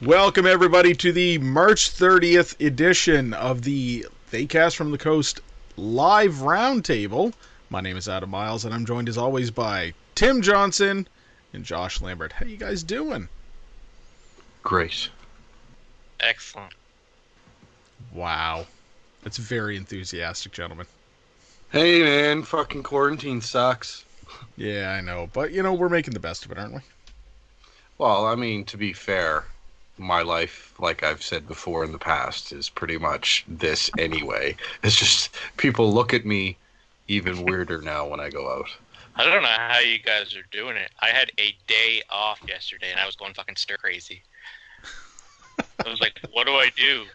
Welcome, everybody, to the March 30th edition of the Theycast from the Coast live roundtable. My name is Adam Miles, and I'm joined as always by Tim Johnson and Josh Lambert. How you guys doing? Great. Excellent. Wow. That's very enthusiastic, gentlemen. Hey, man, fucking quarantine sucks. Yeah, I know. But, we're making the best of it, aren't we? Well, I mean, to be fair, my life, like I've said before in the past, is pretty much this anyway. It's just people look at me even weirder now when I go out. I don't know how you guys are doing it. I had a day off yesterday, and I was going fucking stir crazy. I was like, what do I do?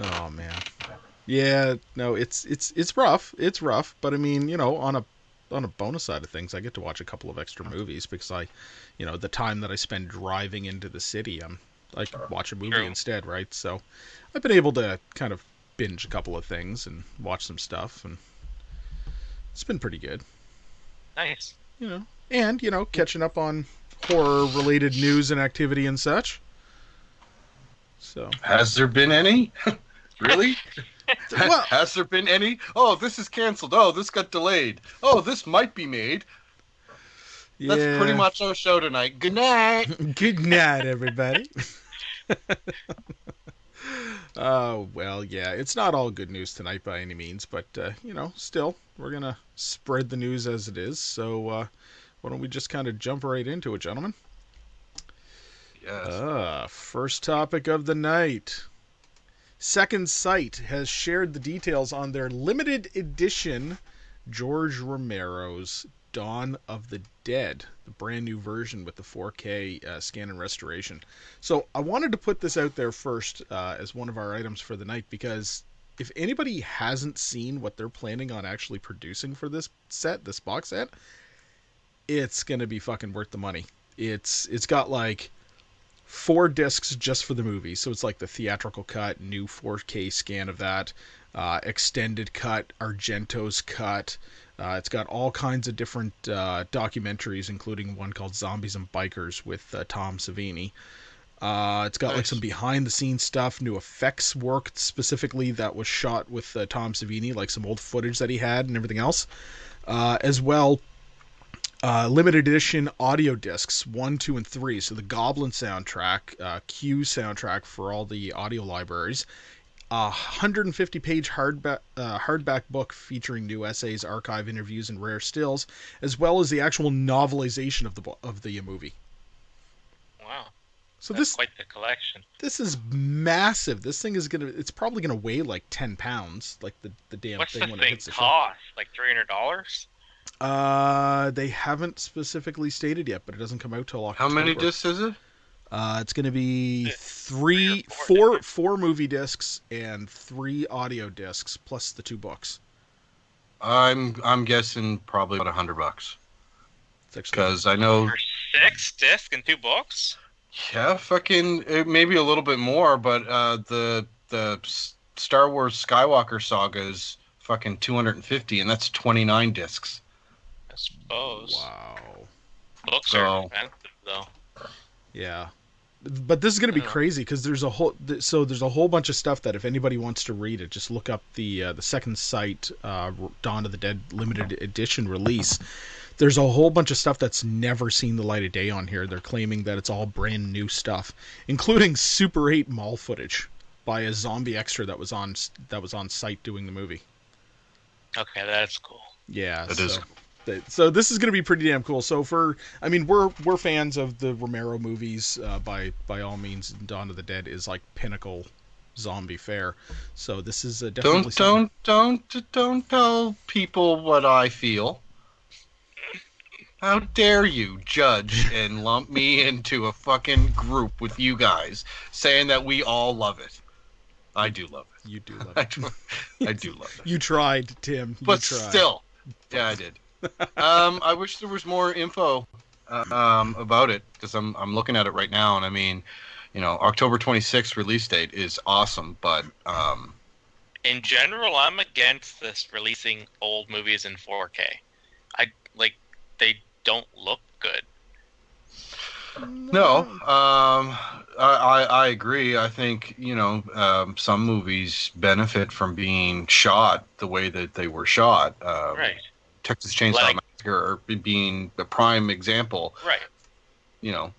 Oh, man. Yeah, no, it's rough. It's rough, but I mean, on a bonus side of things, I get to watch a couple of extra movies because the time that I spend driving into the city, I watch a movie True. instead, right? So I've been able to kind of binge a couple of things and watch some stuff, and it's been pretty good. Nice. And catching up on horror-related news and activity and such. So Has there been any? Really? Well, Has there been any? Oh, this is canceled. Oh, this got delayed. Oh, this might be made. yeah. That's pretty much our show tonight. Good night. Good night, everybody. Well, yeah, it's not all good news tonight by any means, but, still, we're going to spread the news as it is. So, why don't we just kind of jump right into it, gentlemen? Yes. First topic of the night. Second Sight has shared the details on their limited edition George Romero's Dawn of the Dead, the brand new version with the 4K scan and restoration. So I wanted to put this out there first as one of our items for the night, because if anybody hasn't seen what they're planning on actually producing for this box set, it's going to be fucking worth the money. It's got like 4 discs just for the movie, so it's like the theatrical cut, new 4K scan of that, extended cut, Argento's cut. It's got all kinds of different documentaries, including one called Zombies and Bikers with Tom Savini. It's got like some behind the scenes stuff, new effects work specifically that was shot with Tom Savini, like some old footage that he had and everything else. As well, limited edition audio discs 1, 2, and 3. So the Goblin soundtrack, Q soundtrack for all the audio libraries, 150-page hardback book featuring new essays, archive interviews, and rare stills, as well as the actual novelization of the movie. Wow. So That's quite the collection. This is massive. This thing is it's probably gonna weigh like 10 pounds, like the damn What's thing the when thing it hits the cost? Like $300? They haven't specifically stated yet, but it doesn't come out till October. How many discs is it? It's going to be Three or four four movie discs and 3 audio discs plus the 2 books. I'm guessing probably about $100. Because I know. For 6 discs and 2 books? Yeah, fucking maybe a little bit more, but the Star Wars Skywalker saga is fucking 250, and that's 29 discs. I suppose. Wow. Books are expensive, though. Yeah. But this is going to be crazy because there's a whole bunch of stuff that if anybody wants to read it, just look up the Second Sight Dawn of the Dead limited edition release. There's a whole bunch of stuff that's never seen the light of day on here. They're claiming that it's all brand new stuff, including Super 8 mall footage by a zombie extra that was on site doing the movie. Okay, that's cool. Yeah, it is. So this is going to be pretty damn cool. So we're fans of the Romero movies. By all means, Dawn of the Dead is like pinnacle zombie fare. So this is definitely don't tell people what I feel. How dare you judge and lump me into a fucking group with you guys saying that we all love it? I do love it. You do love it. I do love it. You tried, Tim. But still, yeah, I did. I wish there was more info about it, because I'm looking at it right now, and I mean, October 26th release date is awesome, but in general, I'm against this releasing old movies in 4K. They don't look good. No, I agree. I think, some movies benefit from being shot the way that they were shot. Right. Texas Chainsaw Like- Massacre being the prime example. Right. You know,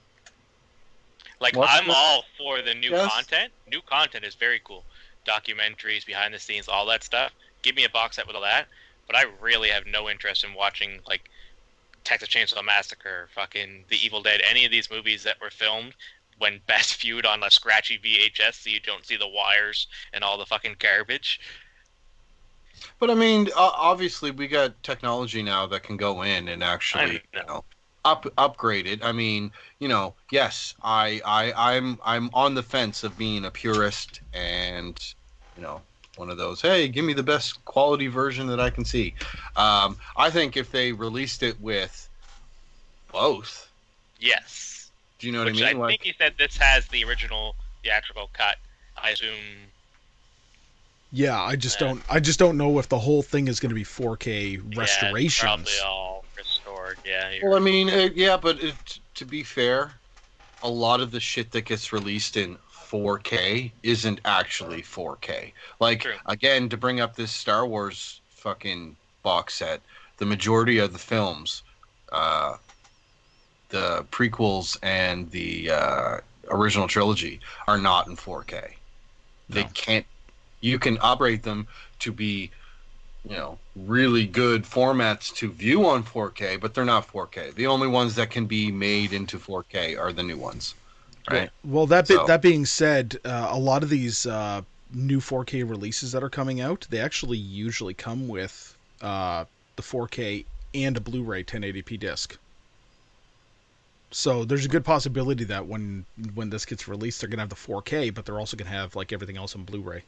Like, What's I'm the- all for the new Yes. content. New content is very cool. Documentaries, behind the scenes, all that stuff. Give me a box set with all that. But I really have no interest in watching, like, Texas Chainsaw Massacre, fucking The Evil Dead, any of these movies that were filmed when best viewed on a scratchy VHS so you don't see the wires and all the fucking garbage. but I mean, obviously we got technology now that can go in and actually, I know. upgrade it. I mean, yes, I'm on the fence of being a purist and, one of those, hey, give me the best quality version that I can see. I think if they released it with both, Yes. do you know Which what I mean? I think you said this has the original theatrical cut. I assume. Yeah, I just don't know if the whole thing is going to be 4K restorations. Yeah, probably all restored. Yeah. Well, I mean, yeah, but to be fair, a lot of the shit that gets released in 4K isn't actually 4K. Like, True. again, to bring up this Star Wars fucking box set, the majority of the films, the prequels and the original trilogy, are not in 4K. They No. can't. You can operate them to be, really good formats to view on 4K, but they're not 4K. The only ones that can be made into 4K are the new ones, right? Well, So- that being said, a lot of these new 4K releases that are coming out, they actually usually come with the 4K and a Blu-ray 1080p disc. So there's a good possibility that when this gets released, they're gonna have the 4K, but they're also gonna have like everything else in Blu-ray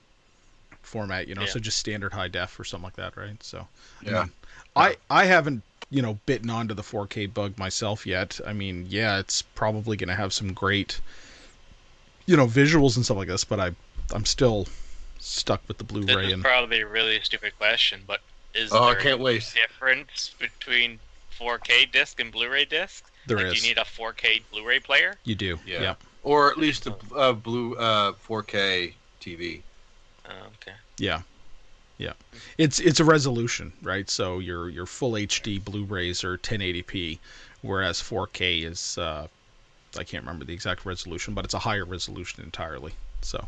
format, Yeah. so just standard high def or something like that, right? So Yeah. I haven't bitten onto the 4K bug myself yet. I mean, yeah, it's probably gonna have some great visuals and stuff like this, but I'm still stuck with the This Blu-ray is and probably a really stupid question, but is Oh, I there can't a wait. difference between 4K disc and Blu-ray disc? there like, is. do you need a 4K Blu-ray player? You do. Yeah. Yeah. Or at least a blue 4K TV. Oh, okay. Yeah. Yeah. It's a resolution, right? So your full HD Blu-rays are 1080p, whereas 4K is I can't remember the exact resolution, but it's a higher resolution entirely. So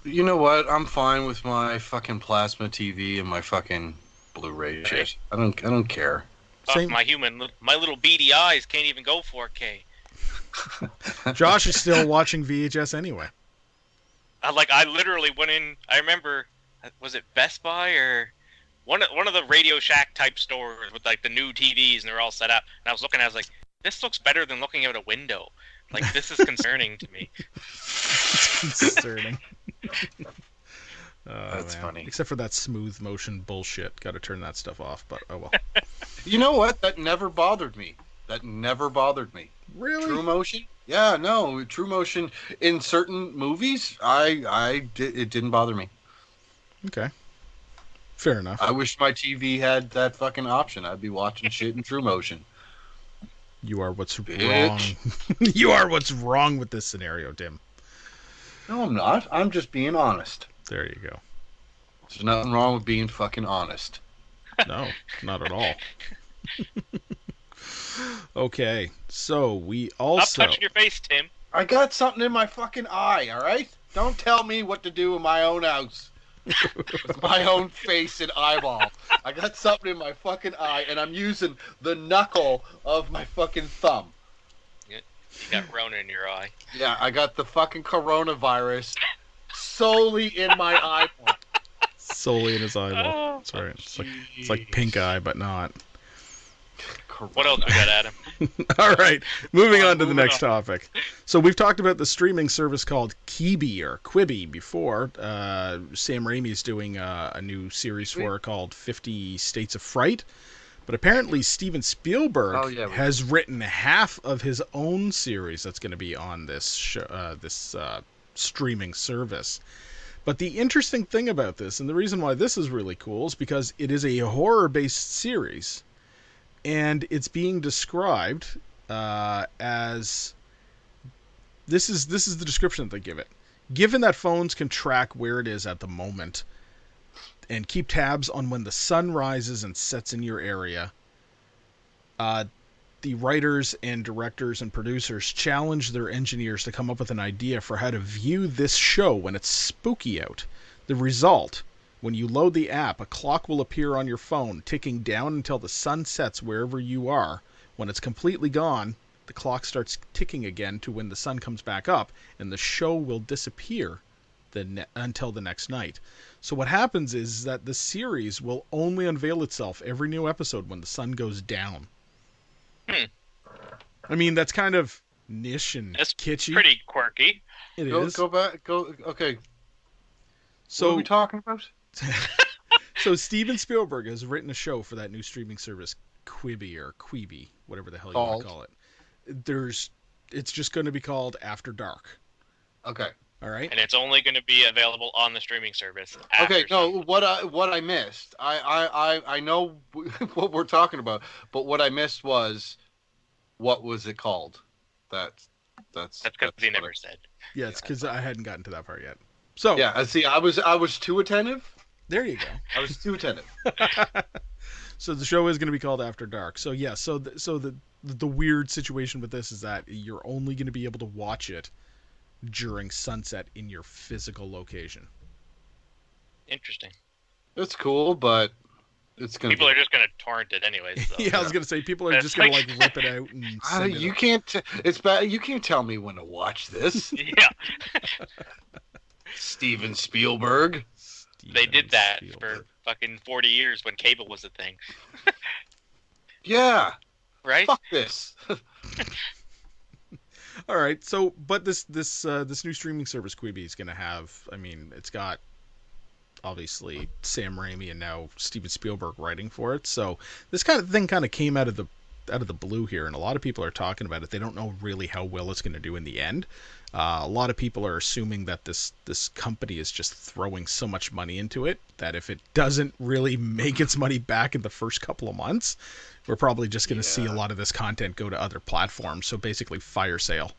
You know what? I'm fine with my fucking plasma TV and my fucking Blu-ray Right. shit. I don't care. Fuck, Same- my little beady eyes can't even go 4K. Josh is still watching VHS anyway. I literally went in. I remember, was it Best Buy or one of the Radio Shack type stores with like the new TVs and they're all set up. And I was looking, I was like, this looks better than looking out a window. Like, this is concerning to me. It's concerning. Oh, That's man. funny. Except for that smooth motion bullshit. Got to turn that stuff off, but oh well. You know what? That never bothered me. Really? True motion? Yeah, no, true motion in certain movies, it didn't bother me. Okay. Fair enough. I wish my TV had that fucking option. I'd be watching shit in true motion. You are what's Bitch. wrong. You are what's wrong with this scenario, Tim. No, I'm not. I'm just being honest. There you go. There's nothing wrong with being fucking honest. No, not at all. Okay, so we Stop also touching your face, Tim. I got something in my fucking eye, all right? Don't tell me what to do in my own house. With my own face and eyeball. I got something in my fucking eye, and I'm using the knuckle of my fucking thumb. You got Rona in your eye. Yeah, I got the fucking coronavirus solely in my eyeball. solely in his eyeball. Oh, That's right. It's like pink eye, but not. What else we got, Adam? All right, moving on to the Moving next on. topic. So we've talked about the streaming service called Quibi or Quibi before. Sam Raimi's doing a new series for it called 50 States of Fright. But apparently Steven Spielberg Oh, yeah, we- has written half of his own series that's going to be on this streaming service. But the interesting thing about this, and the reason why this is really cool, is because it is a horror-based series. And it's being described as This is the description that they give it. Given that phones can track where it is at the moment and keep tabs on when the sun rises and sets in your area, the writers and directors and producers challenge their engineers to come up with an idea for how to view this show when it's spooky out. The result, when you load the app, a clock will appear on your phone, ticking down until the sun sets wherever you are. When it's completely gone, the clock starts ticking again to when the sun comes back up, and the show will disappear until the next night. So what happens is that the series will only unveil itself every new episode when the sun goes down. I mean, that's kind of niche and That's kitschy. pretty quirky. It is. Go back. Go. Okay. So what are we talking about? So Steven Spielberg has written a show for that new streaming service, Quibi or Quibi, whatever the hell you want to call it. It's just going to be called After Dark. Okay. All right. And it's only going to be available on the streaming service. Okay. No. Sunday. What I missed. I know what we're talking about, but what I missed was, what was it called? That's because he never said. Yeah, it's because I hadn't gotten to that part yet. So Yeah. See, I was too attentive. there you go. I was too attentive. So the show is going to be called After Dark. So yeah, so the weird situation with this is that you're only going to be able to watch it during sunset in your physical location. Interesting. That's cool, but it's gonna. People are just going to torrent it anyways. So. Yeah, I was going to say people are That's just going to like- rip it out and send it You up. can't. It's bad. You can't tell me when to watch this. Yeah, Steven Spielberg. they did that Spielberg. for fucking 40 years when cable was a thing, Yeah. right? Fuck this. All right, so but this new streaming service Quibi is going to have. I mean, it's got obviously Sam Raimi and now Steven Spielberg writing for it. So this kind of thing kind of came out of the blue here, and a lot of people are talking about it. They don't know really how well it's going to do in the end. A lot of people are assuming that this company is just throwing so much money into it that if it doesn't really make its money back in the first couple of months, we're probably just going to see a lot of this content go to other platforms. So basically, fire sale.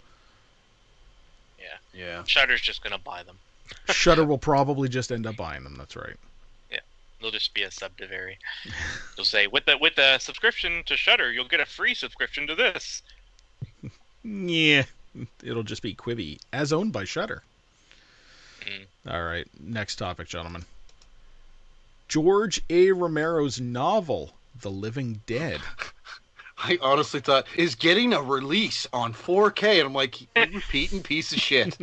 Yeah. Shutter's just going to buy them. Shudder will probably just end up buying them. That's right. They'll just be a subsidiary. They'll say with the subscription to Shudder, you'll get a free subscription to this. Yeah, it'll just be Quibi, as owned by Shudder. Mm. All right, next topic, gentlemen. George A. Romero's novel, The Living Dead. I honestly thought is getting a release on 4K, and I'm like, you repeating piece of shit.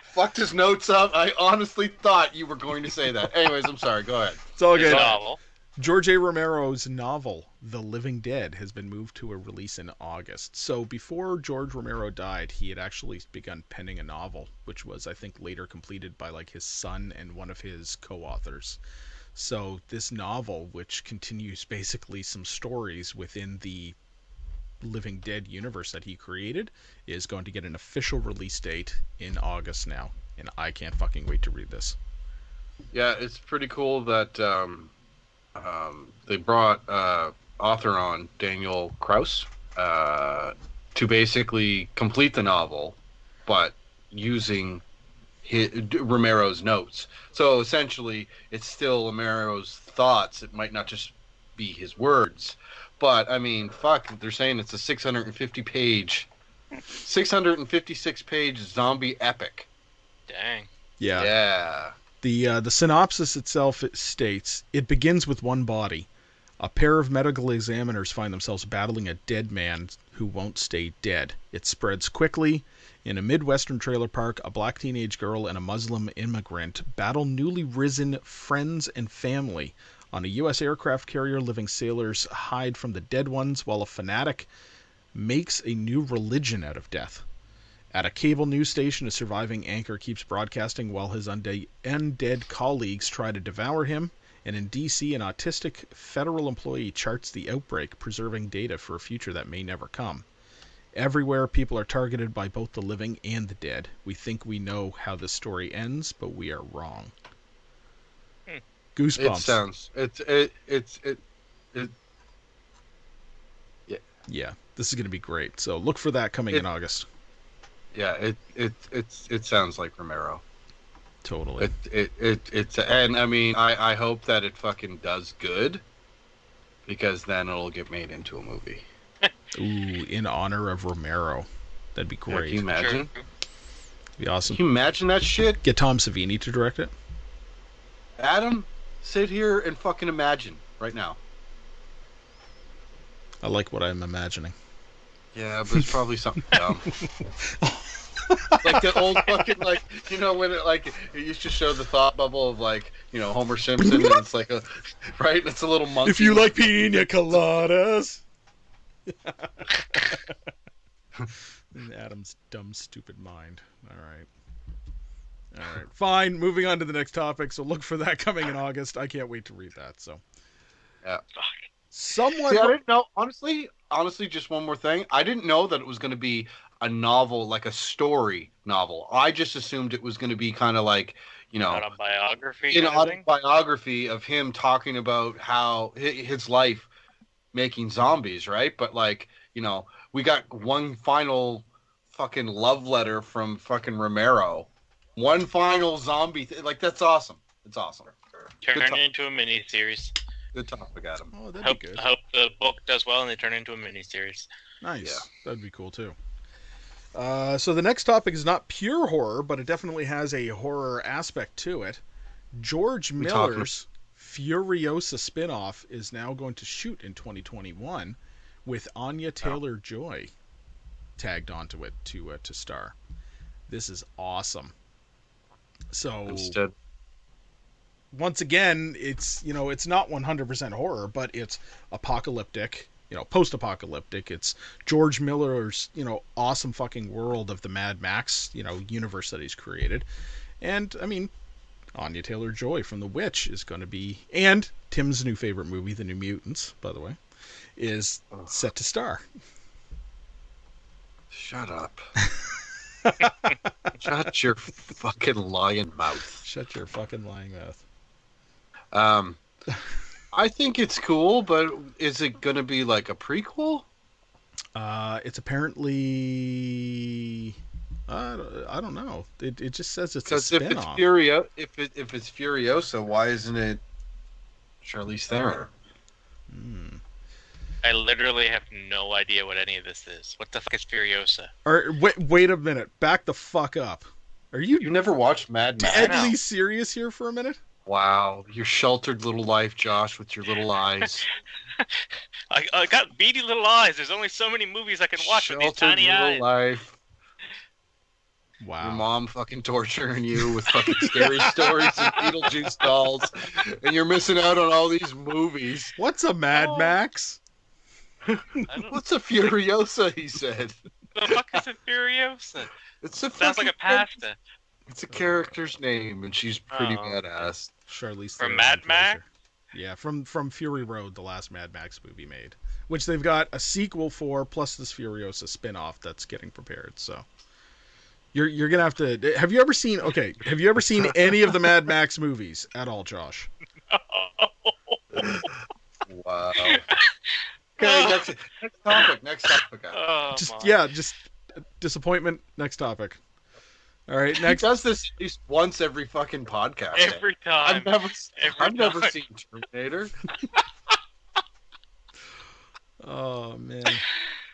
Fucked his notes up. I honestly thought you were going to say that. Anyways, I'm sorry. Go ahead. It's all It's good. a novel. George A. Romero's novel, The Living Dead, has been moved to a release in August. So before George Romero died, he had actually begun penning a novel, which was, I think, later completed by like his son and one of his co-authors. So this novel, which continues basically some stories within the Living Dead universe that he created, is going to get an official release date in August now. And I can't fucking wait to read this. Yeah, it's pretty cool that they brought author on Daniel Kraus to basically complete the novel, but using Romero's notes. So essentially, it's still Romero's thoughts. It might not just be his words, but I mean, fuck, they're saying it's a 656 page zombie epic. Dang. Yeah. The synopsis itself states, it begins with one body. A pair of medical examiners find themselves battling a dead man who won't stay dead. It spreads quickly. In a Midwestern trailer park, a black teenage girl and a Muslim immigrant battle newly risen friends and family. On a U.S. aircraft carrier, living sailors hide from the dead ones while a fanatic makes a new religion out of death. At a cable news station, a surviving anchor keeps broadcasting while his undead colleagues try to devour him. And in D.C., an autistic federal employee charts the outbreak, preserving data for a future that may never come. Everywhere, people are targeted by both the living and the dead. We think we know how this story ends, but we are wrong. Goosebumps. It sounds Yeah, this is going to be great. So look for that coming in August. Yeah, it sounds like Romero. Totally. It's and I mean I hope that it fucking does good, because then it'll get made into a movie. Ooh, in honor of Romero. That'd be Yeah, great. can you imagine? True. Be awesome. Can you imagine that shit? Get Tom Savini to direct it. Adam, sit here and fucking imagine right now. I like what I'm imagining. Yeah, but it's probably something dumb. Like the old fucking, like, you know, when it used to show the thought bubble of, like, you know, Homer Simpson, and it's like a, right? It's a little monkey. If you like pina coladas. In Adam's dumb, stupid mind. All right. Fine. Moving on to the next topic. So look for that coming in August. I can't wait to read that. So. Yeah. Someone. See, I didn't know. Honestly, just one more thing. I didn't know that it was going to be a novel, like a story novel. I just assumed it was going to be kind of like, you know, Autobiography. an autobiography of him talking about how his life making zombies, right? But, like, you know, we got one final fucking love letter from fucking Romero. One final zombie like, that's awesome. It's awesome. Turn it into a mini series. Good topic, Adam. Oh, that'd be good. I hope the book does well and they turn it into a mini series. Nice. Yeah. That'd be cool too. So the next topic is not pure horror, but it definitely has a horror aspect to it. George Miller's Furiosa spinoff is now going to shoot in 2021 with Anya Taylor-Joy tagged onto it to star. This is awesome. So Instead, once again, it's not 100% horror, but it's apocalyptic, post-apocalyptic. It's George Miller's, awesome fucking world of the Mad Max, universe that he's created. And I mean, Anya Taylor-Joy from The Witch is going to be, and Tim's new favorite movie, The New Mutants, by the way, is set to star. shut up. Shut your fucking lying mouth. Shut your fucking lying mouth. I think it's cool, but is it going to be like a prequel? It's apparently, I don't know. It just says it's a spin-off. If it's Furiosa, why isn't it Charlize Theron? I literally have no idea what any of this is. What the fuck is Furiosa? Wait a minute. Back the fuck up. Are you never watched Mad Max? deadly serious here for a minute? Wow, your sheltered little life, Josh, with your little eyes. I got beady little eyes. There's only so many movies I can watch with these tiny eyes. Life. Wow. Your mom fucking torturing you with fucking scary stories and Beetlejuice dolls, and you're missing out on all these movies. What's a Mad Max? What's a Furiosa? He said. The fuck is a Furiosa? Sounds like a pasta. It's a character's name, and she's pretty badass. Charlize From Theron Mad plays Max? her. Yeah, from Fury Road, the last Mad Max movie made, which they've got a sequel for, plus this Furiosa spin-off that's getting prepared. So you're gonna have to. Have you ever seen any of the Mad Max movies at all, Josh? Wow. Okay, next topic. Oh, Just disappointment. Next topic. All right, next. He does this at least once every fucking podcast. Every time. I've never seen Terminator. Oh man.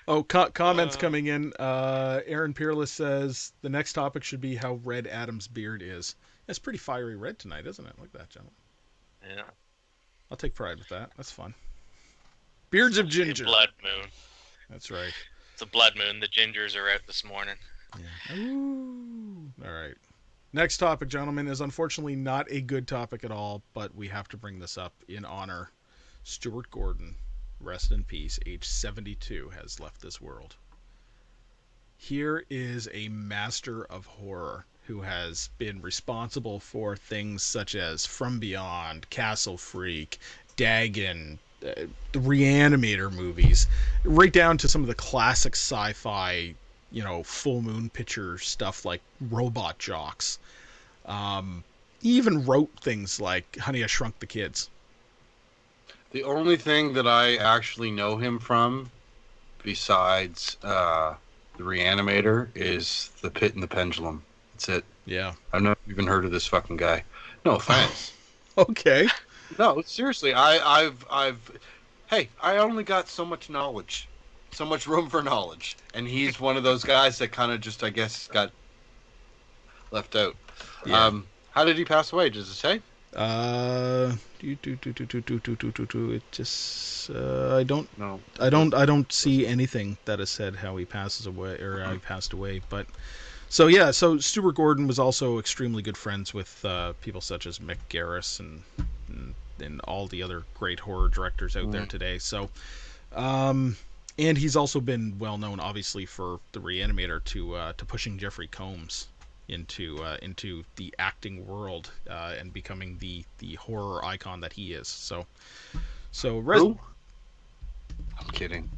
Oh, comments coming in. Aaron Peerless says the next topic should be how red Adam's beard is. It's pretty fiery red tonight, isn't it? Like that, gentlemen. Yeah. I'll take pride with that. That's fun. Beards of ginger. Blood moon. That's right. It's a blood moon. The gingers are out this morning. Yeah. Ooh. All right. Next topic, gentlemen, is unfortunately not a good topic at all, but we have to bring this up in honor. Stuart Gordon, rest in peace, age 72, has left this world. Here is a master of horror who has been responsible for things such as From Beyond, Castle Freak, Dagon, the Reanimator movies, right down to some of the classic sci-fi, full moon picture stuff like Robot Jocks. He even wrote things like Honey, I Shrunk the Kids. The only thing that I actually know him from, besides The Reanimator is The Pit and the Pendulum. That's it. Yeah. I've never even heard of this fucking guy. No offense. Okay. No, seriously. Hey, I only got so much knowledge, so much room for knowledge, and he's one of those guys that kind of just, I guess, got left out. Yeah. How did he pass away? Does it say? It just I don't No. I don't see anything that has said how he passes away or how he passed away. But so Stuart Gordon was also extremely good friends with people such as Mick Garris and all the other great horror directors out there today. So, and he's also been well known, obviously, for the Reanimator to pushing Jeffrey Combs into the acting world and becoming the horror icon that he is. So Who? I'm kidding.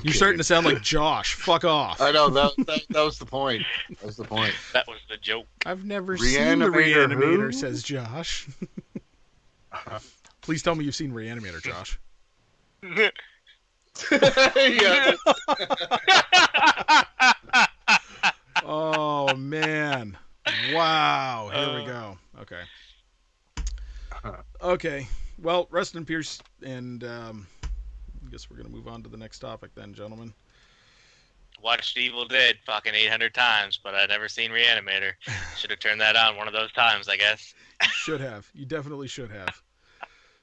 You're starting to sound like Josh. Fuck off. I know that was the point. That was the point. That was the joke. I've never seen the Reanimator, who? says Josh. Please tell me you've seen Reanimator, Josh. Yeah. Oh man! Wow. Here we go. Okay. Okay. Well, rest in peace, and I guess we're gonna move on to the next topic then, gentlemen. Watched Evil Dead fucking 800 times, but I'd never seen Reanimator. Should have turned that on one of those times, I guess. Should have. You definitely should have.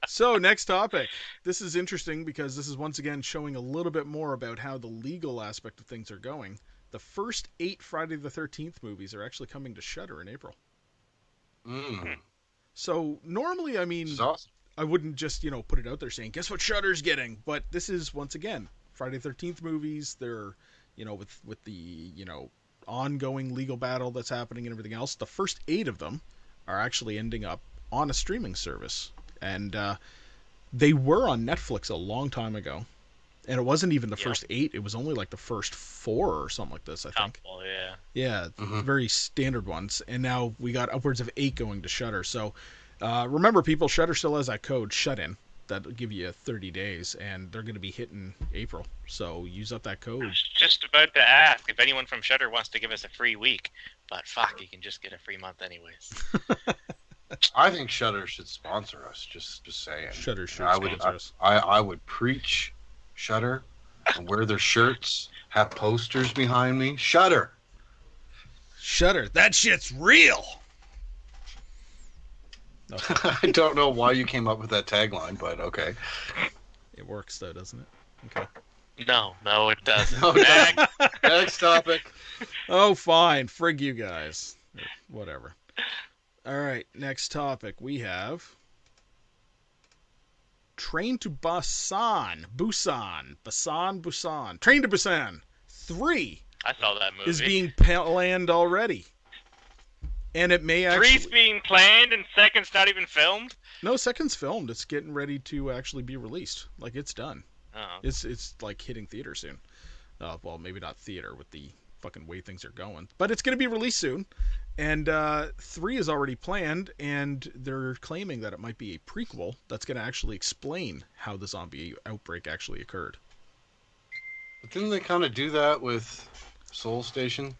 So, next topic. This is interesting because this is once again showing a little bit more about how the legal aspect of things are going. The first 8 Friday the 13th movies are actually coming to Shudder in April. So, normally, I mean, Awesome. I wouldn't just, put it out there saying, guess what Shudder's getting? But this is, once again, Friday the 13th movies. They're, with the, ongoing legal battle that's happening and everything else, the first 8 of them are actually ending up on a streaming service. And they were on Netflix a long time ago. And it wasn't even the first 8. It was only like the first 4 or something like this, I think. Couple, yeah. Yeah, very standard ones. And now we got upwards of 8 going to Shudder. So remember, people, Shudder still has that code, shut-in, that'll give you 30 days. And they're going to be hitting April. So use up that I code. was just about to ask if anyone from Shudder wants to give us a free week. But fuck, you can just get a free month anyways. I think Shudder should sponsor us. Just saying. Shudder should I would, sponsor us. I would preach Shudder and wear their shirts, have posters behind me. Shudder. Shudder. That shit's real. Okay. I don't know why you came up with that tagline, but okay. It works though, doesn't it? Okay. No, it doesn't. No, Next. Next topic. Oh, fine. Frig you guys. Whatever. All right. Next topic. We have Train to Busan. Train to Busan 3 I saw that movie. is being planned already. And it may actually... 3's being planned and 2nd's not even filmed? No, 2nd's filmed. It's getting ready to actually be released. Like, it's done. Oh. It's like hitting theater soon. Well, maybe not theater with the fucking way things are going. But it's going to be released soon. And 3 is already planned, and they're claiming that it might be a prequel that's going to actually explain how the zombie outbreak actually occurred. But didn't they kind of do that with Soul Station?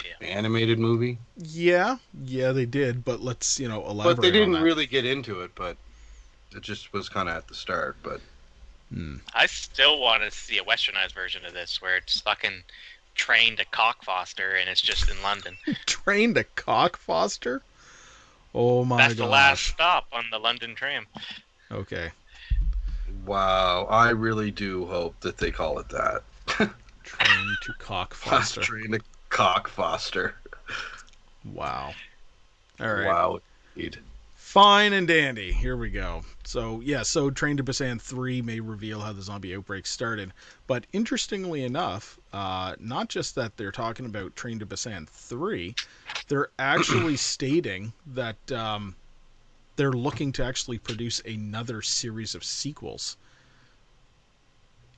Yeah. The animated movie? Yeah, they did, but let's, elaborate But they didn't on that. really get into it, but it just was kind of at the start, but... I still want to see a westernized version of this where it's fucking trained to Cockfoster and it's just in London. Train to Cockfoster? Oh my god. That's the last stop on the London tram. Okay. Wow, I really do hope that they call it that. Train to Cockfoster. Train to Cockfoster. Wow. All right. Wow, indeed. Fine and dandy. Here we go. So, Train to Busan 3 may reveal how the zombie outbreak started. But interestingly enough, not just that they're talking about Train to Busan 3, they're actually stating that they're looking to actually produce another series of sequels.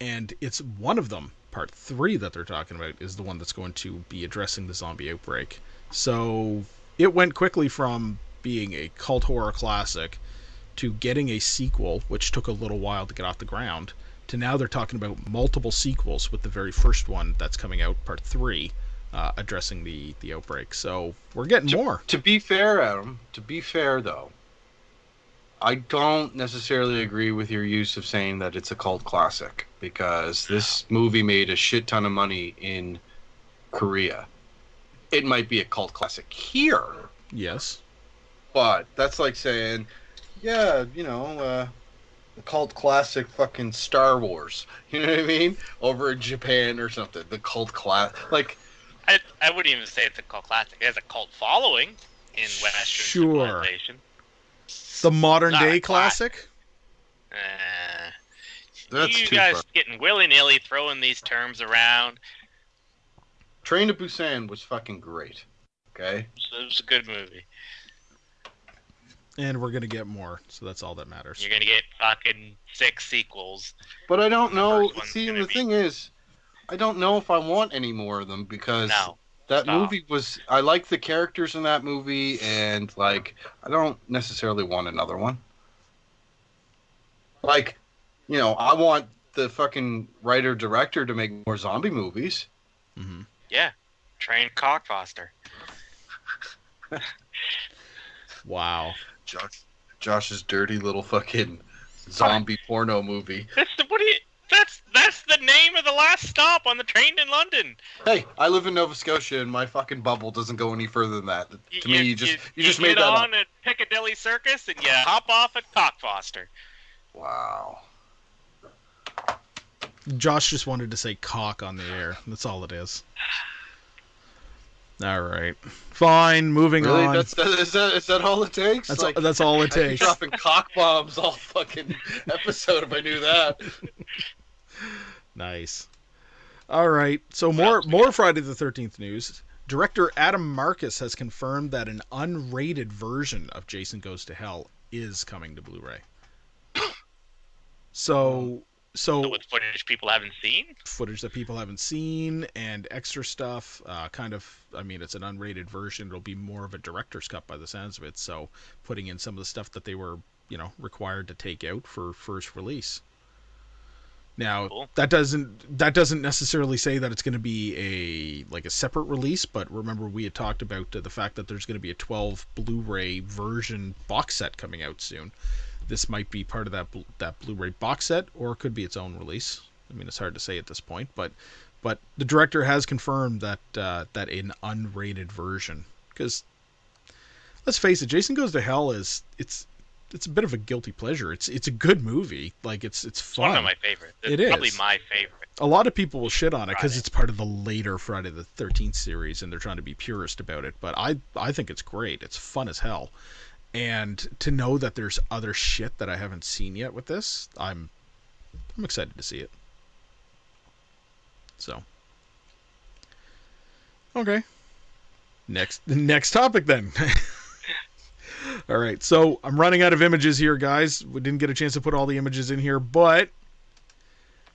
And it's one of them, part 3 that they're talking about, is the one that's going to be addressing the zombie outbreak. So it went quickly from being a cult horror classic to getting a sequel, which took a little while to get off the ground, to now they're talking about multiple sequels, with the very first one that's coming out, part 3, addressing the outbreak. So we're getting more. To be fair, Adam, to be fair though, I don't necessarily agree with your use of saying that it's a cult classic, because this movie made a shit ton of money in Korea. It might be a cult classic here, Yes. but that's like saying, yeah, you know, the cult classic fucking Star Wars. You know what I mean? Over in Japan or something. The cult class, like, I wouldn't even say it's a cult classic. It has a cult following in Western Sure. civilization. The modern Not day a classic? that's You too guys far. getting willy-nilly throwing these terms around. Train to Busan was fucking great. Okay? So it was a good movie. And we're going to get more, so that's all that matters. You're gonna get fucking 6 sequels. But I don't know. first one's See, gonna the be- thing is, I don't know if I want any more of them, because No. that stop. movie was. I like the characters in that movie, and like, I don't necessarily want another one. Like, you know, I want the fucking writer director to make more zombie movies. Mm-hmm. Yeah. Train Cockfoster. Wow. Josh's dirty little fucking zombie porno movie. That's the name of the last stop on the train in London. Hey, I live in Nova Scotia, and my fucking bubble doesn't go any further than that. To me, you just made get that up. on at Piccadilly Circus and you hop off at Cockfoster. Wow. Josh just wanted to say cock on the air. That's all it is. All right. Fine, moving Really? on. Is that all it takes? That's all it I'd be takes. dropping cock bombs all fucking episode if I knew that. Nice. All right. So more Friday the 13th news. Director Adam Marcus has confirmed that an unrated version of Jason Goes to Hell is coming to Blu-ray. So With footage people haven't seen? footage that people haven't seen and extra stuff. I mean, it's an unrated version. It'll be more of a director's cut by the sounds of it. So putting in some of the stuff that they were, required to take out for first release. Now, Cool. that doesn't necessarily say that it's going to be a separate release, but remember we had talked about the fact that there's going to be a 12 Blu-ray version box set coming out soon. This might be part of that Blu-ray box set, or it could be its own release. I mean, it's hard to say at this point, but the director has confirmed that an unrated version, because let's face it, Jason Goes to Hell it's a bit of a guilty pleasure. It's a good movie. Like it's fun. It's one of my favorites. It's It probably is. my favorite. A lot of people will shit on it because Friday. it's part of the later Friday the 13th series, and they're trying to be purist about it. But I think it's great. It's fun as hell. And to know that there's other shit that I haven't seen yet with this, I'm excited to see it. So, okay. Next topic then. All right, so I'm running out of images here, guys. We didn't get a chance to put all the images in here, but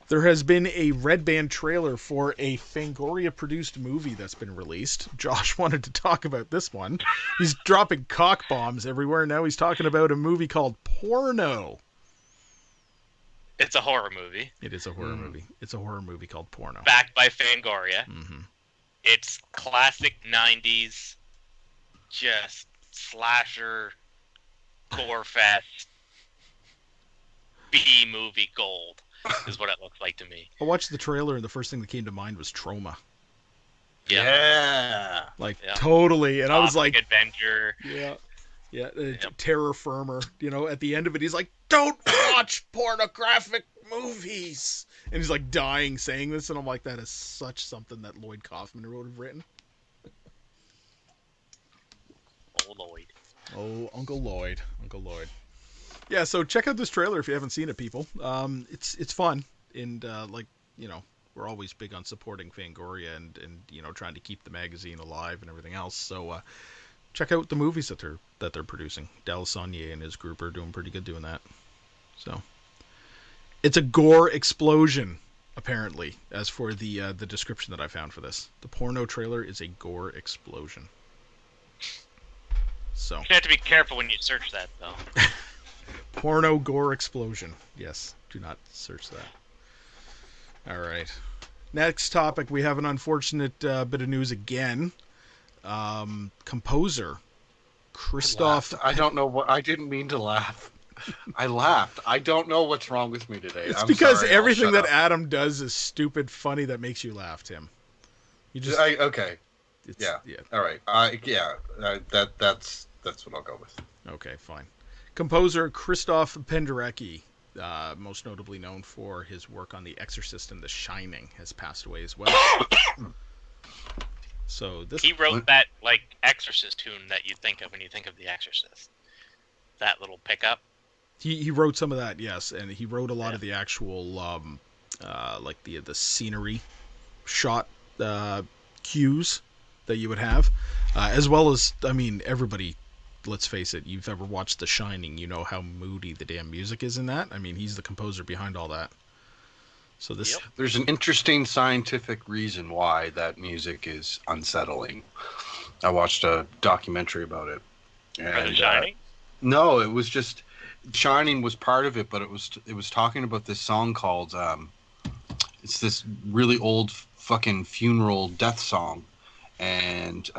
there has been a Red Band trailer for a Fangoria-produced movie that's been released. Josh wanted to talk about this one. He's dropping cock bombs everywhere. Now he's talking about a movie called Porno. It's a horror movie. It is a horror movie. It's a horror movie called Porno. Backed by Fangoria. Mm-hmm. It's classic 90s, just slasher, gore fest, B-movie gold is what it looks like to me. I watched the trailer, and the first thing that came to mind was Trauma. Yeah. Like, Yeah. totally. And I was like, Adventure. yeah, terror firmer. At the end of it, he's like, "Don't watch pornographic movies," and he's like dying saying this, and I'm like, that is such something that Lloyd Kaufman would have written. Oh, Lloyd. Oh, Uncle Lloyd. Yeah, so check out this trailer if you haven't seen it, people. It's fun, and we're always big on supporting Fangoria and trying to keep the magazine alive and everything else. So check out the movies that they're producing. Dallas Saunier and his group are doing pretty good doing that. So it's a gore explosion, apparently, as for the description that I found for this. The Porno trailer is a gore explosion. So You have to be careful when you search that, though. Porno gore explosion. Yes, do not search that. All right. Next topic, we have an unfortunate bit of news again. Composer Christoph. I don't know what. I didn't mean to laugh. I laughed. I don't know what's wrong with me today. It's I'm because sorry, I'll everything shut that up. Adam does is stupid funny that makes you laugh, Tim. You just Okay. it's, Yeah. yeah. All right. That's what I'll go with. Okay, fine. Composer Christoph Penderecki, most notably known for his work on The Exorcist and The Shining, has passed away as well. So this He wrote that like Exorcist tune that you think of when you think of The Exorcist. That little pickup. he wrote some of that, yes, and he wrote a lot of the actual like the scenery shot cues that you would have, as well as, I mean, everybody, let's face it, you've ever watched The Shining, you know how moody the damn music is in that. I mean, he's the composer behind all that. So this, Yep. There's an interesting scientific reason why that music is unsettling. I watched a documentary about it. For The And, Shining. no, it was just Shining was part of it, but it was talking about this song called it's this really old fucking funeral death song, and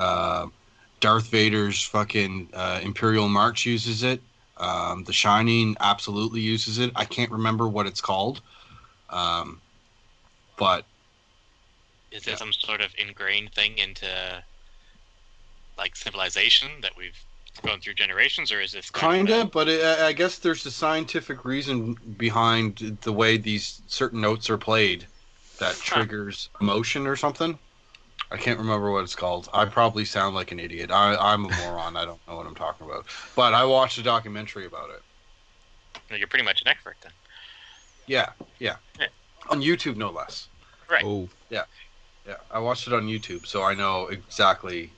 Darth Vader's fucking Imperial March uses it. The Shining absolutely uses it. I can't remember what it's called, but Is there some sort of ingrained thing into like civilization that we've gone through generations, or is this kinda. But I guess there's a scientific reason behind the way these certain notes are played that triggers emotion or something. I can't remember what it's called. I probably sound like an idiot. I'm a moron. I don't know what I'm talking about. But I watched a documentary about it. No, you're pretty much an expert then. Yeah. Yeah. On YouTube, no less. Right. oh, Yeah, I watched it on YouTube, so I know exactly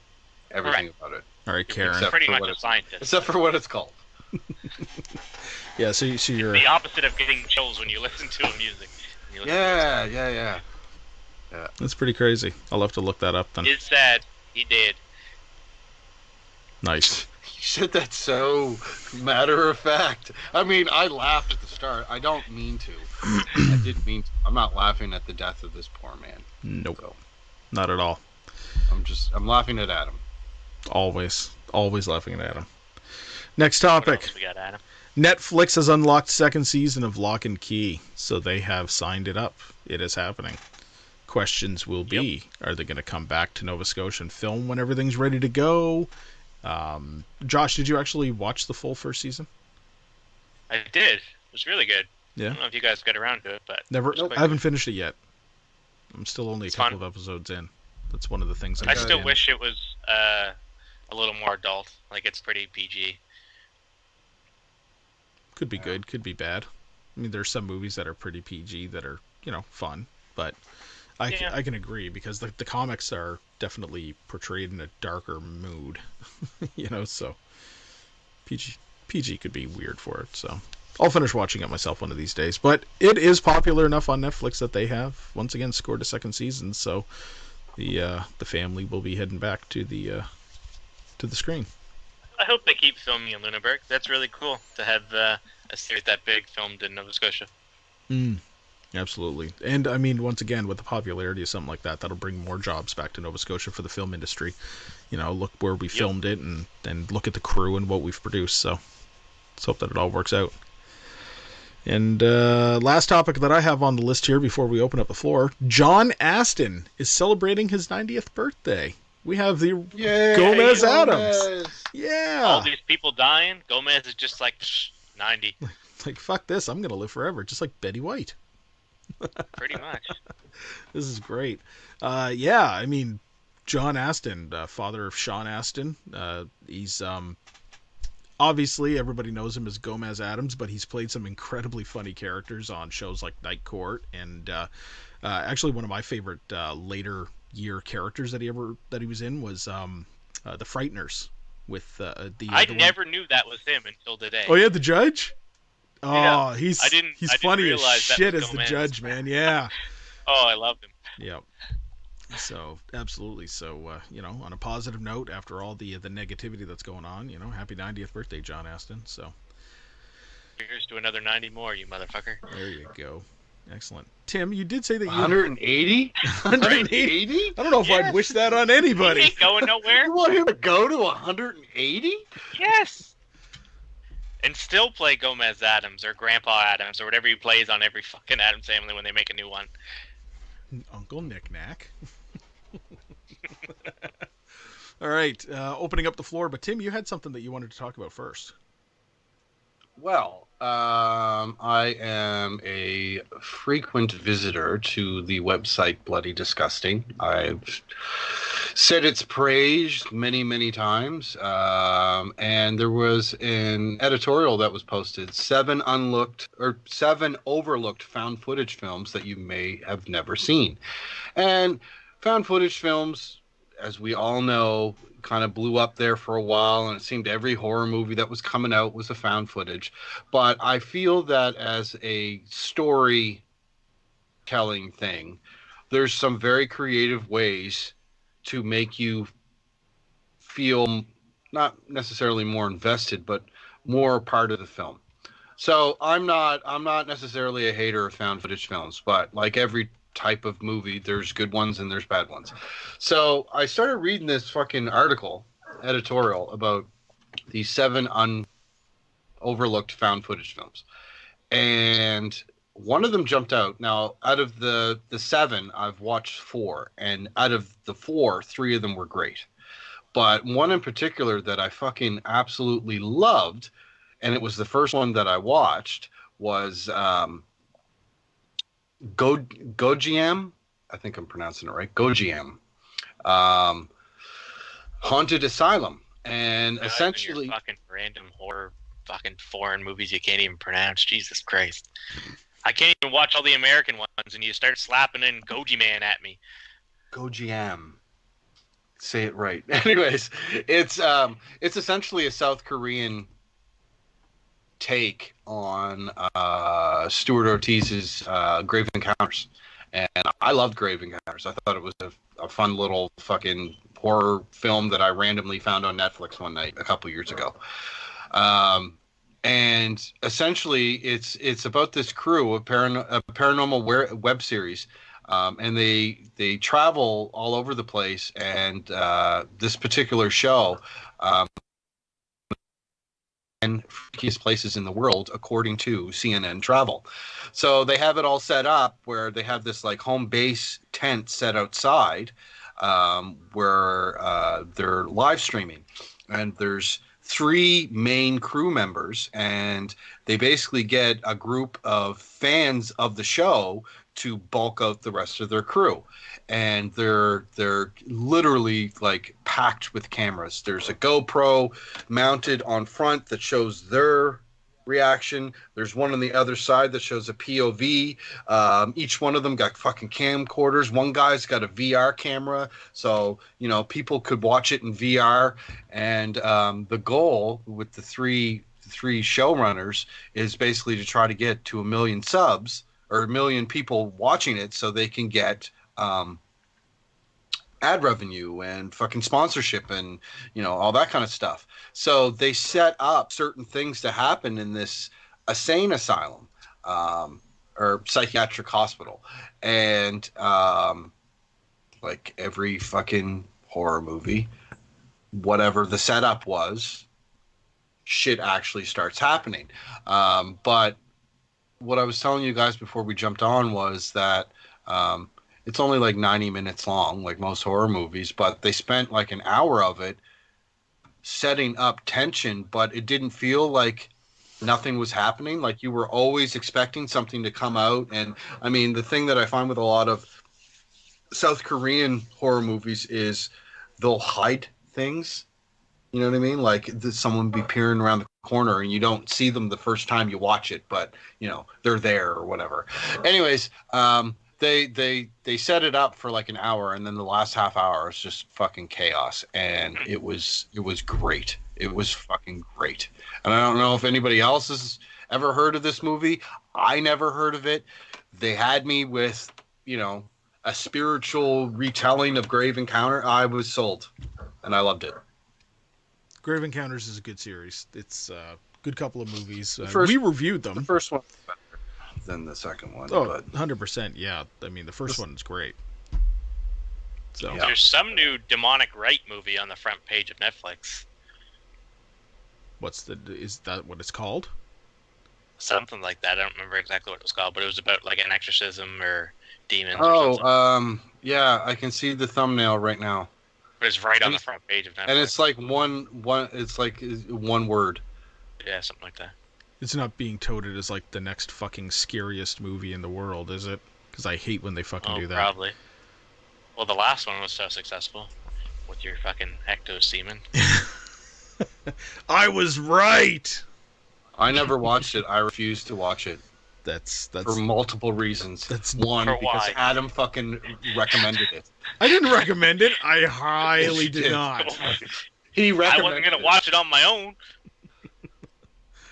everything about it, all right, Karen. Except Pretty for much what a it's- scientist. except for what it's called. Yeah, so you're The opposite of getting chills when you listen to music. When you listen to Yeah. that's pretty crazy. I'll have to look that up then. it. It's sad. He did. Nice. You said that so matter of fact. I mean, I laughed at the start. I don't mean to. I didn't mean to. I'm not laughing at the death of this poor man. Nope, So not at all. I'm laughing at Adam. Always laughing at him. Next What topic. else we got, Adam? Netflix has unlocked second season of Lock and Key, so they have signed it up. It is happening. Questions will be, are they going to come back to Nova Scotia and film when everything's ready to go? Josh, did you actually watch the full first season? I did. It was really good. Yeah. I don't know if you guys got around to it, but Never. Nope. I haven't finished it yet. I'm still only It's a couple fun. of episodes in. That's one of the things. I got still it. wish it was a little more adult. Like, it's pretty PG. Could be good, could be bad. I mean, there's some movies that are pretty PG that are, fun, but I can agree because the comics are definitely portrayed in a darker mood, so PG could be weird for it. So I'll finish watching it myself one of these days. But it is popular enough on Netflix that they have once again scored a second season. So the family will be heading back to the screen. I hope they keep filming in Lunenburg. That's really cool to have a series that big filmed in Nova Scotia. Absolutely. And I mean, once again, with the popularity of something like that, that'll bring more jobs back to Nova Scotia for the film industry. Look where we filmed it and look at the crew and what we've produced. So let's hope that it all works out. And last topic that I have on the list here before we open up the floor, John Astin is celebrating his 90th birthday. We have the Yay, Gomez Adams. Yeah. All these people dying. Gomez is just like 90, Like, fuck this. I'm going to live forever, just like Betty White. pretty much. This is great. Yeah, I mean, John Astin, father of Sean Astin. He's obviously everybody knows him as Gomez Adams, but he's played some incredibly funny characters on shows like Night Court, and actually one of my favorite later year characters that he was in was the Frighteners with the. I the one- never knew that was him until today. Oh yeah, the judge. Oh, Yeah. he's I didn't funny as realize that shit was as the Gomez. judge, man. Yeah. Oh, I loved him. Yep. So absolutely. So on a positive note, after all the negativity that's going on, happy 90th birthday, John Astin. So Here's to another 90 more, you motherfucker. there you go. Excellent. Tim, you did say that you 180? 180. I don't know if I'd wish that on He anybody. ain't going nowhere. You want him to go to 180? Yes. And still play Gomez Adams or Grandpa Adams or whatever he plays on every fucking Addams Family when they make a new one. Uncle Knick-Knack. All right, opening up the floor. But Tim, you had something that you wanted to talk about first. Well, I am a frequent visitor to the website Bloody Disgusting. I've said its praise many, many times. And there was an editorial that was posted, 7 overlooked found footage films that you may have never seen. And found footage films, as we all know, kind of blew up there for a while, and it seemed every horror movie that was coming out was a found footage. But I feel that as a storytelling thing, there's some very creative ways to make you feel not necessarily more invested, but more part of the film. So I'm not necessarily a hater of found footage films, but like every type of movie, there's good ones and there's bad ones. So I started reading this fucking editorial about the 7 overlooked found footage films, and one of them jumped out. Now, out of the 7, I've watched 4, and out of the 4, 3 of them were great, but one in particular that I fucking absolutely loved, and it was the first one that I watched, was Gojiam, I think I'm pronouncing it right. Gojiam, Haunted Asylum, and essentially fucking random horror, fucking foreign movies you can't even pronounce. Jesus Christ, I can't even watch all the American ones, and you start slapping in Goji Man at me. Gojiam, say it right. Anyways, it's essentially a South Korean take on Stuart Ortiz's Grave Encounters, and I loved Grave Encounters. I thought it was a fun little fucking horror film that I randomly found on Netflix one night a couple years ago. And essentially, it's about this crew of paranormal web series, and they travel all over the place. And this particular show. And freakiest places in the world, according to CNN Travel. So they have it all set up where they have this like home base tent set outside, where they're live streaming, and there's 3 main crew members, and they basically get a group of fans of the show to bulk out the rest of their crew. And they're literally like packed with cameras. There's a GoPro mounted on front that shows their reaction. There's one on the other side that shows a POV. Each one of them got fucking camcorders. One guy's got a VR camera, so people could watch it in VR. And the goal with the three showrunners is basically to try to get to 1 million subs or 1 million people watching it, so they can get ad revenue and fucking sponsorship and all that kind of stuff. So they set up certain things to happen in this insane asylum or psychiatric hospital, and like every fucking horror movie, whatever the setup was, shit actually starts happening. But what I was telling you guys before we jumped on was that it's only like 90 minutes long, like most horror movies, but they spent like an hour of it setting up tension, but it didn't feel like nothing was happening. Like you were always expecting something to come out. And I mean, the thing that I find with a lot of South Korean horror movies is they'll hide things. You know what I mean? Like someone be peering around the corner and you don't see them the first time you watch it, but they're there or whatever. Anyways, they set it up for like an hour, and then the last half hour is just fucking chaos, and it was great. It was fucking great. And I don't know if anybody else has ever heard of this movie. I never heard of it. They had me with a spiritual retelling of Grave Encounter. I was sold, and I loved it. Grave Encounters is a good series. It's a good couple of movies. We reviewed them. The first one. than the second one. Oh, But 100%. Yeah. I mean, the first one's great. So Yeah. There's some new demonic right movie on the front page of Netflix. is that what it's called? Something like that. I don't remember exactly what it was called, but it was about like an exorcism or demons or something. yeah, I can see the thumbnail right now, But it's right on the front page of Netflix. and it's like it's like one word. Yeah, something like that. It's not being touted as like the next fucking scariest movie in the world, is it? Because I hate when they fucking do that. Probably. Well, the last one was so successful with your fucking ecto semen. I was right. I never watched it. I refused to watch it That's for multiple reasons. that's One, For because why? Adam fucking recommended it. I didn't recommend it. I highly Yes, you did did. not. He I recommended wasn't gonna watch it on my own.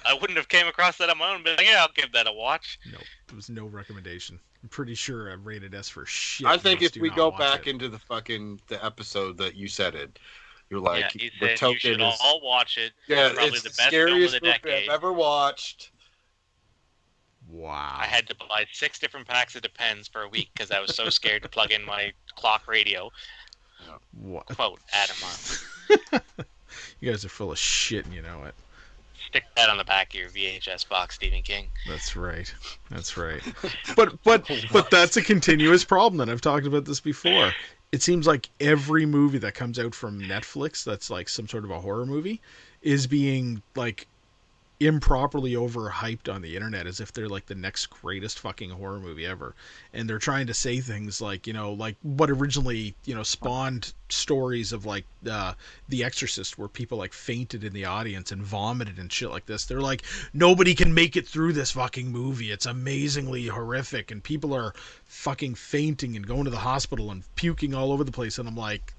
I wouldn't have came across that on my own, but like, yeah, I'll give that a watch. No, there was no recommendation. I'm pretty sure I rated S for shit. I think Just if do we not go watch back it. into the episode that you said it, you're like, yeah, he the said you token should is all watch it. yeah, probably it's the the best film of scariest the movie decade. I've ever watched. Wow. I had to buy 6 different packs of Depends for a week because I was so scared to plug in my clock radio. What? Quote Adam on. You guys are full of shit, and you know it. Stick that on the back of your VHS box, Stephen King. That's right. That's right. But that's a continuous problem, and I've talked about this before. It seems like every movie that comes out from Netflix that's like some sort of a horror movie is being like improperly overhyped on the internet as if they're like the next greatest fucking horror movie ever. And they're trying to say things like, you know, like what originally, you know, spawned stories of like The Exorcist where people like fainted in the audience and vomited and shit like this. They're like, nobody can make it through this fucking movie. It's amazingly horrific and people are fucking fainting and going to the hospital and puking all over the place. And I'm like,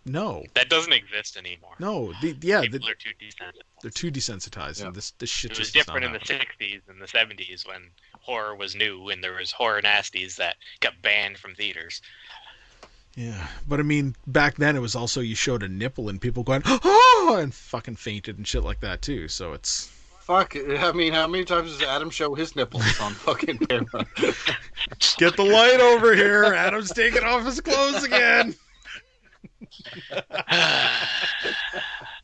no. That doesn't exist anymore. No, People are too desensitized. they're too desensitized, Yeah. and this shit It was just does different in not the happen. 60s and the 70s when horror was new and there was horror nasties that got banned from theaters. Yeah, but I mean, back then it was also you showed a nipple and people going oh and fucking fainted and shit like that too. So it's Fuck. I mean, how many times does Adam show his nipples on fucking camera? get the light over here. Adam's taking off his clothes again.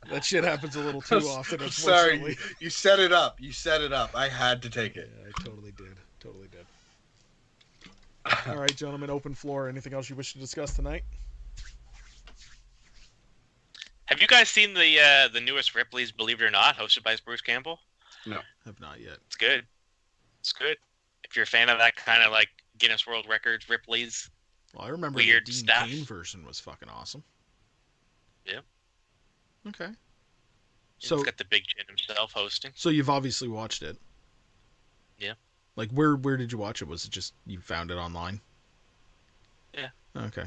That shit happens a little too often. I'm sorry, Unfortunately. you set it up. You set it up. I had to take it. Yeah, I totally did. Totally did. All right, gentlemen, open floor. Anything else you wish to discuss tonight? Have you guys seen the newest Ripley's Believe It or Not, hosted by Bruce Campbell? Have not yet. It's good. It's good. If you're a fan of that kind of like Guinness World Records Ripley's. Well, I remember Weird the Dean stuff. Cain version was fucking awesome. Yeah. Okay. It's So, got the big chin himself hosting. so you've obviously watched it. Yeah. Like where did you watch it? Was it just you found it online? Yeah. Okay.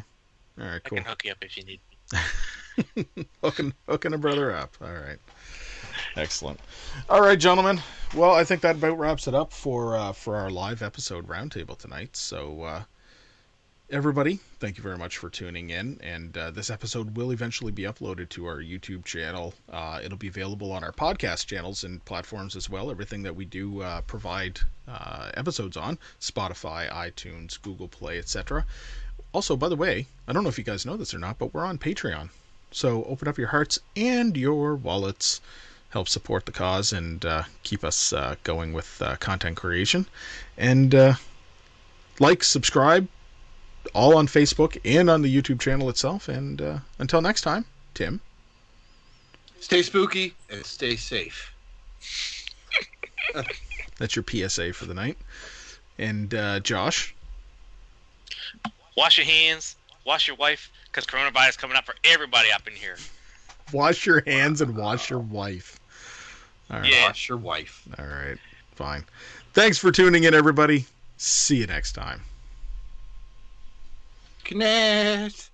All right. I Cool. can hook you up if you need. hooking a brother up. All right. Excellent. All right, gentlemen. Well, I think that about wraps it up for our live episode roundtable tonight. So, everybody, thank you very much for tuning in. And this episode will eventually be uploaded to our YouTube channel. It'll be available on our podcast channels and platforms as well. Everything that we do provide episodes on: Spotify, iTunes, Google Play, etc. Also, by the way, I don't know if you guys know this or not, but we're on Patreon. So open up your hearts and your wallets. Help support the cause and keep us going with content creation. And like, subscribe, all on Facebook and on the YouTube channel itself. And until next time, Tim. Stay spooky and stay safe. That's your PSA for the night. And Josh. Wash your hands. Wash your wife, because coronavirus is coming up for everybody up in here. Wash your hands and wash your wife. All right. Yeah. Wash your wife. All right. Fine. Thanks for tuning in, everybody. See you next time. Good night.